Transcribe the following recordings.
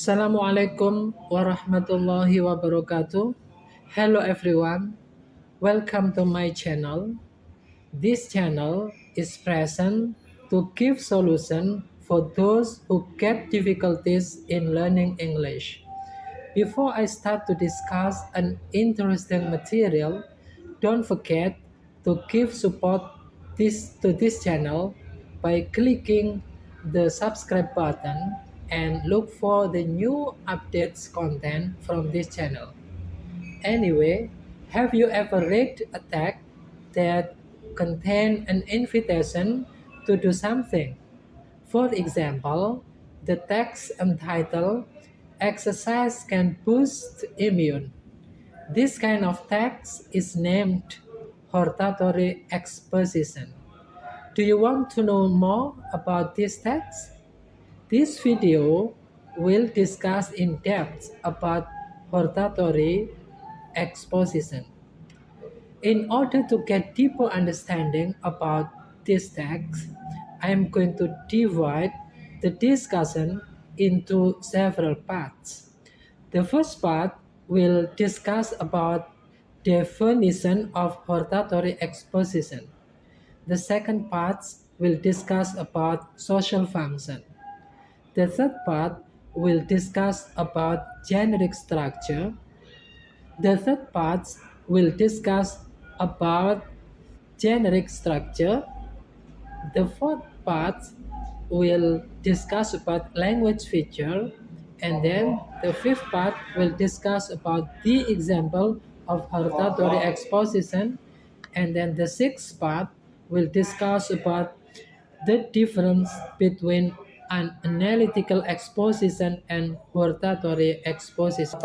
Assalamualaikum warahmatullahi wabarakatuh. Hello everyone, welcome to my channel. This channel is present to give solution for those who get difficulties in learning English. Before I start to discuss an interesting material, don't forget to give support to this channel by clicking the subscribe button and look for the new updates content from this channel. Anyway, have you ever read a text that contained an invitation to do something? For example, the text entitled Exercise Can Boost Immune. This kind of text is named hortatory exposition. Do you want to know more about this text? This video will discuss in depth about hortatory exposition. In order to get deeper understanding about this text, I am going to divide the discussion into several parts. The first part will discuss about definition of hortatory exposition. The second part will discuss about social function. The third part will discuss about generic structure. The third part will discuss about generic structure. The fourth part will discuss about language feature, and then the fifth part will discuss about the example of hortatory exposition, and then the sixth part will discuss about the difference between an analytical exposition and hortatory exposition.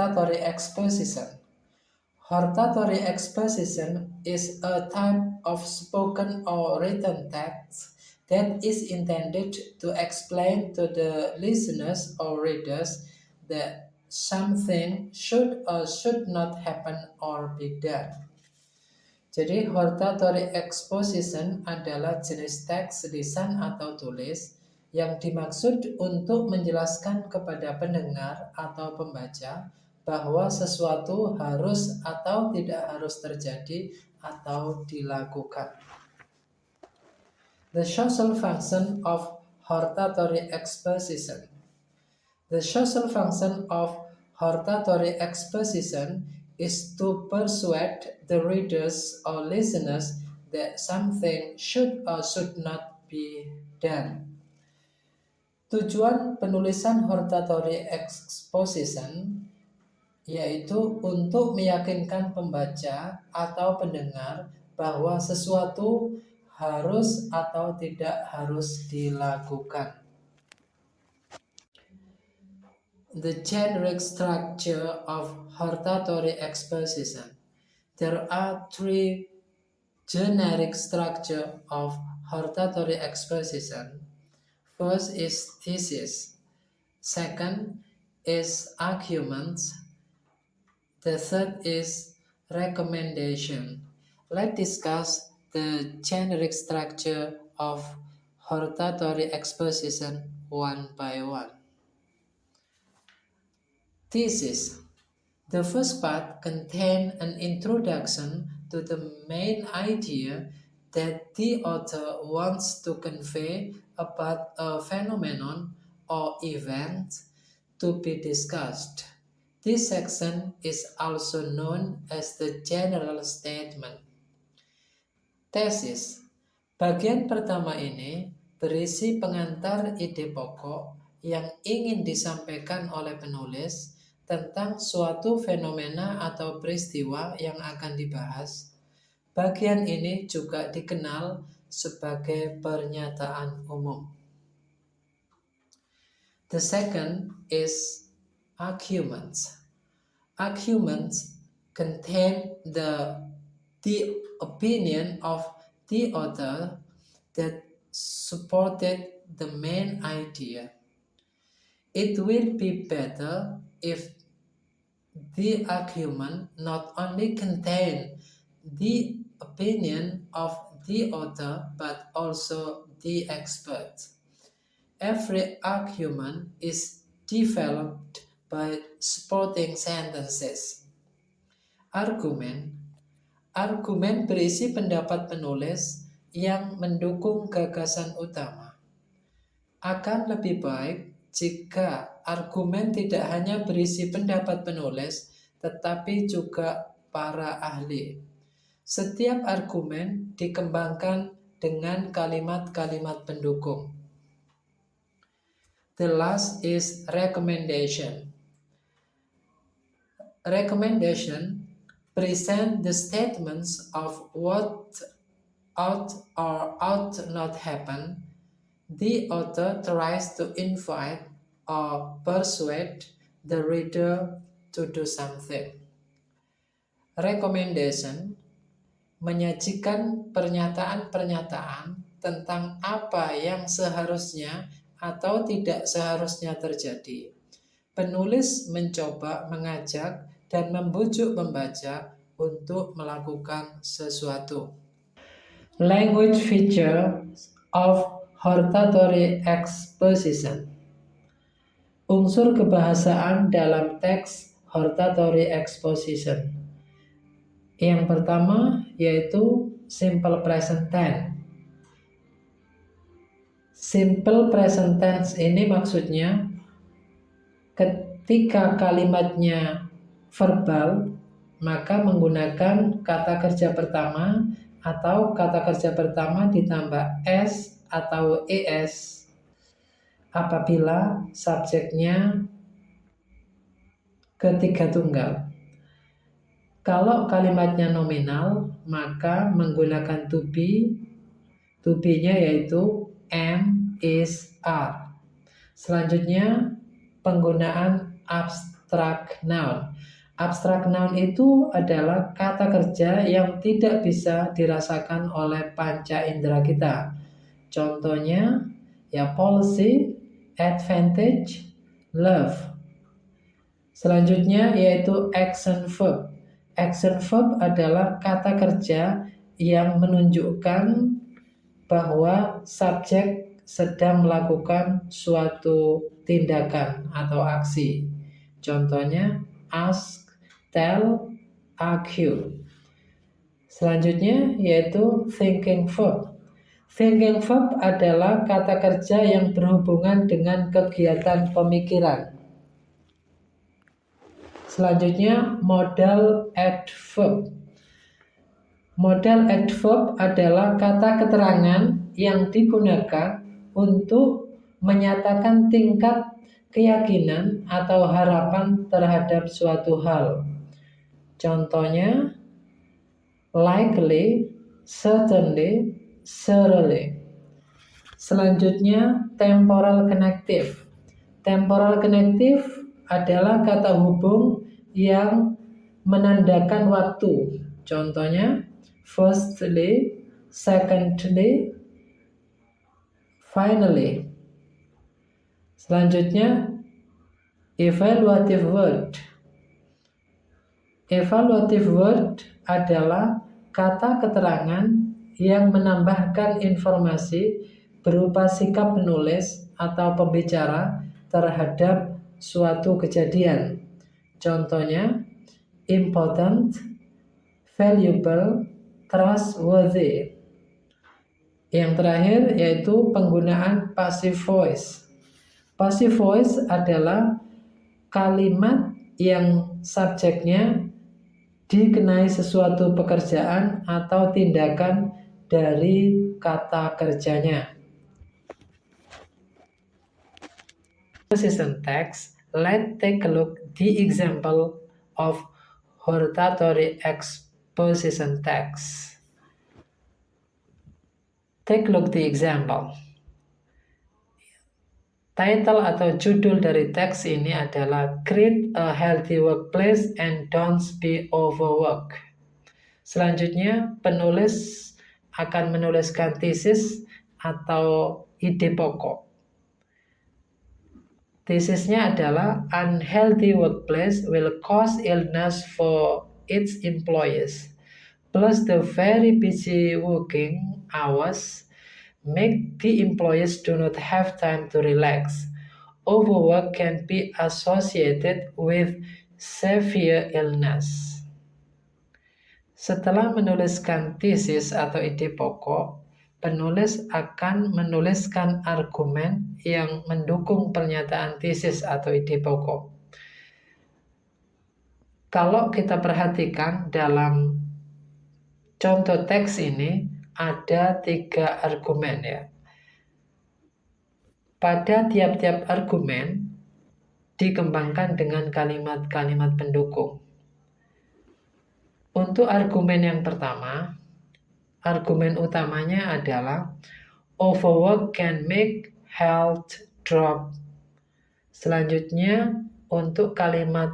Hortatory exposition is a type of spoken or written text that is intended to explain to the listeners or readers that something should or should not happen or be done. Jadi, hortatory exposition adalah jenis teks lisan atau tulis yang dimaksud untuk menjelaskan kepada pendengar atau pembaca bahwa sesuatu harus atau tidak harus terjadi atau dilakukan. The social function of hortatory exposition. The social function of hortatory exposition is to persuade the readers or listeners that something should or should not be done. Tujuan penulisan hortatory exposition yaitu untuk meyakinkan pembaca atau pendengar bahwa sesuatu harus atau tidak harus dilakukan. The generic structure of hortatory exposition. There are three generic structure of hortatory exposition. First is thesis. Second is arguments. The third is recommendation. Let's discuss the generic structure of hortatory exposition one by one. Thesis. The first part contains an introduction to the main idea that the author wants to convey about a phenomenon or event to be discussed. This section is also known as the general statement. Tesis. Bagian pertama ini berisi pengantar ide pokok yang ingin disampaikan oleh penulis tentang suatu fenomena atau peristiwa yang akan dibahas. Bagian ini juga dikenal sebagai pernyataan umum. The second is arguments. Arguments contain the opinion of the author that supported the main idea. It will be better if the argument not only contain the opinion of the author but also the expert. Every argument is developed by supporting sentences. Argumen berisi pendapat penulis yang mendukung gagasan utama. Akan lebih baik jika argumen tidak hanya berisi pendapat penulis, tetapi juga para ahli. Setiap argumen dikembangkan dengan kalimat-kalimat pendukung. The last is recommendation. Recommendation present the statements of what ought or ought not happen. The author tries to invite or persuade the reader to do something. Recommendation menyajikan pernyataan-pernyataan tentang apa yang seharusnya atau tidak seharusnya terjadi. Penulis mencoba mengajak dan membujuk pembaca untuk melakukan sesuatu. Language feature of hortatory exposition. Unsur kebahasaan dalam teks hortatory exposition. Yang pertama yaitu simple present tense. Simple present tense ini maksudnya ketika kalimatnya verbal, maka menggunakan kata kerja pertama atau kata kerja pertama ditambah s atau es apabila subjeknya ketiga tunggal. Kalau kalimatnya nominal, maka menggunakan to be. To be-nya yaitu am, is, are. Selanjutnya penggunaan abstract noun. Abstract noun itu adalah kata kerja yang tidak bisa dirasakan oleh panca indera kita. Contohnya ya policy, advantage, love. Selanjutnya yaitu action verb. Action verb adalah kata kerja yang menunjukkan bahwa subjek sedang melakukan suatu tindakan atau aksi. Contohnya ask, tell, argue. Selanjutnya yaitu thinking verb. Thinking verb adalah kata kerja yang berhubungan dengan kegiatan pemikiran. Selanjutnya modal adverb. Modal adverb adalah kata keterangan yang digunakan untuk menyatakan tingkat keyakinan atau harapan terhadap suatu hal. Contohnya likely, certainly, surely. Selanjutnya temporal connective. Temporal connective adalah kata hubung yang menandakan waktu. Contohnya firstly, secondly, finally. Selanjutnya evaluative word. Evaluative word adalah kata keterangan yang menambahkan informasi berupa sikap penulis atau pembicara terhadap suatu kejadian. Contohnya important, valuable, trustworthy. Yang terakhir yaitu penggunaan passive voice. Passive voice adalah kalimat yang subjeknya dikenai sesuatu pekerjaan atau tindakan dari kata kerjanya. Exposition text. Let's take a look the example of hortatory exposition text. Take a look the example. Title atau judul dari teks ini adalah Create a Healthy Workplace and Don't Be Overworked. Selanjutnya, penulis akan menuliskan thesis atau ide pokok. Tesisnya adalah unhealthy workplace will cause illness for its employees. Plus the very busy working hours make the employees do not have time to relax. overwork can be associated with severe illness. Setelah menuliskan tesis atau ide pokok, penulis akan menuliskan argumen yang mendukung pernyataan tesis atau ide pokok. Kalau kita perhatikan dalam contoh teks ini, ada 3 argumen ya. Pada tiap-tiap argumen dikembangkan dengan kalimat-kalimat pendukung. Untuk argumen yang pertama, argumen utamanya adalah overwork can make health drop. Selanjutnya, untuk kalimat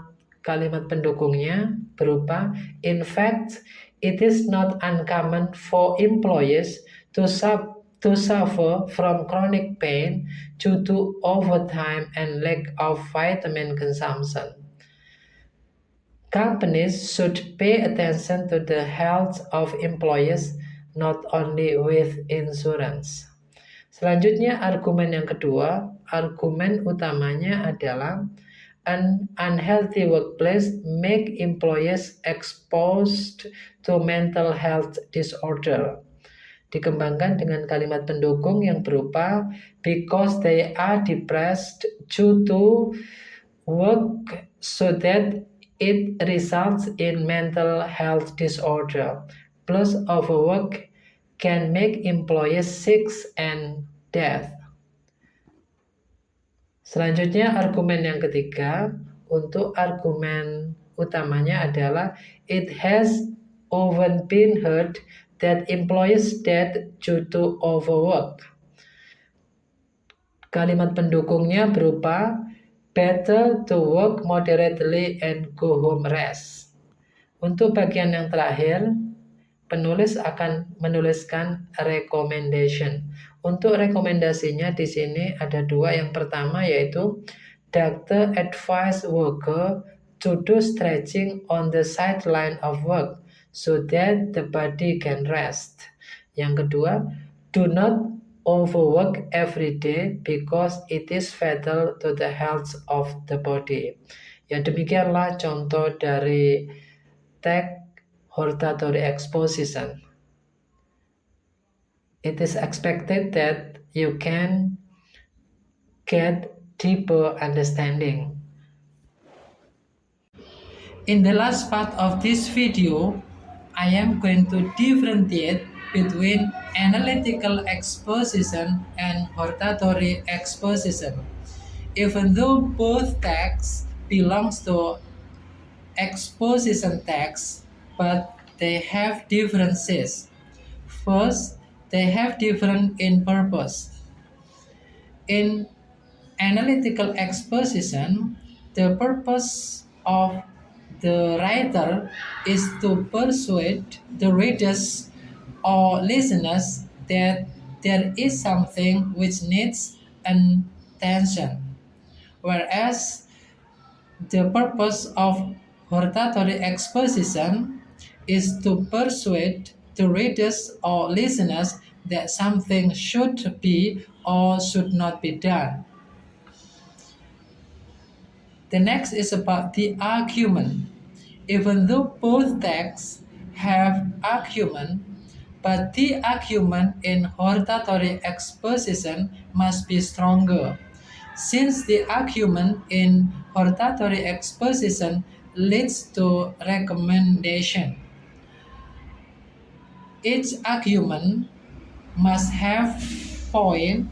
pendukungnya berupa, in fact, it is not uncommon for employees to suffer from chronic pain due to overtime and lack of vitamin consumption. Companies should pay attention to the health of employees, not only with insurance. Selanjutnya, argumen yang kedua, argumen utamanya adalah an unhealthy workplace make employees exposed to mental health disorder. Dikembangkan dengan kalimat pendukung yang berupa because they are depressed due to work so that it results in mental health disorder. Plus overwork can make employees sick and death. Selanjutnya argumen yang ketiga, untuk argumen utamanya adalah it has often been heard that employees dead due to overwork. Kalimat pendukungnya berupa better to work moderately and go home rest. Untuk bagian yang terakhir, penulis akan menuliskan recommendation. Untuk rekomendasinya di sini ada 2. Yang pertama yaitu doctor advise worker to do stretching on the sideline of work so that the body can rest. Yang kedua, do not overwork every day because it is fatal to the health of the body. Ya, demikianlah contoh dari teks hortatory exposition. It is expected that you can get deeper understanding. In the last part of this video, I am going to differentiate between analytical exposition and hortatory exposition. Even though both texts belongs to exposition text, but they have differences. First, they have different in purpose. In analytical exposition, the purpose of the writer is to persuade the readers or listeners that there is something which needs attention, whereas the purpose of hortatory exposition is to persuade the readers or listeners that something should be or should not be done. The next is about the argument. Even though both texts have argument, but the argument in hortatory exposition must be stronger, since the argument in hortatory exposition leads to recommendation. Each argument must have point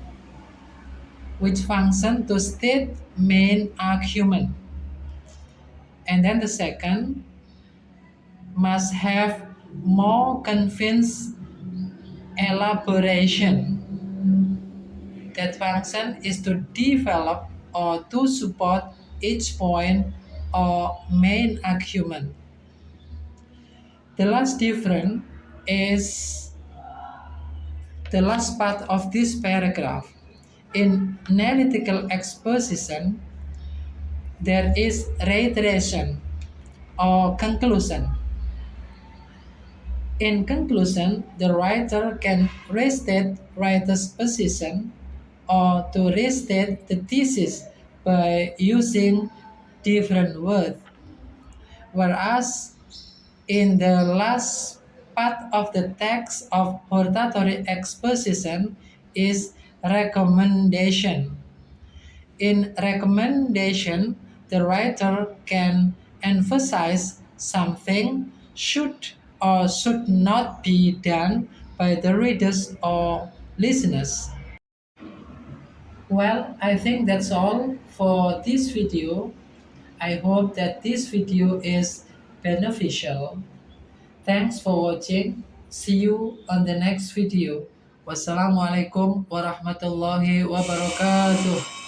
which function to state main argument. And then the second must have more convinced elaboration. That function is to develop or to support each point or main argument. The last difference is the last part of this paragraph. In analytical exposition, there is reiteration or conclusion. In conclusion, the writer can restate writer's position or to restate the thesis by using different words. Whereas in the last part of the text of hortatory exposition is recommendation. In recommendation, the writer can emphasize something should or should not be done by the readers or listeners. Well, I think that's all for this video. I hope that this video is beneficial. Thanks for watching. See you on the next video. Wassalamualaikum warahmatullahi wabarakatuh.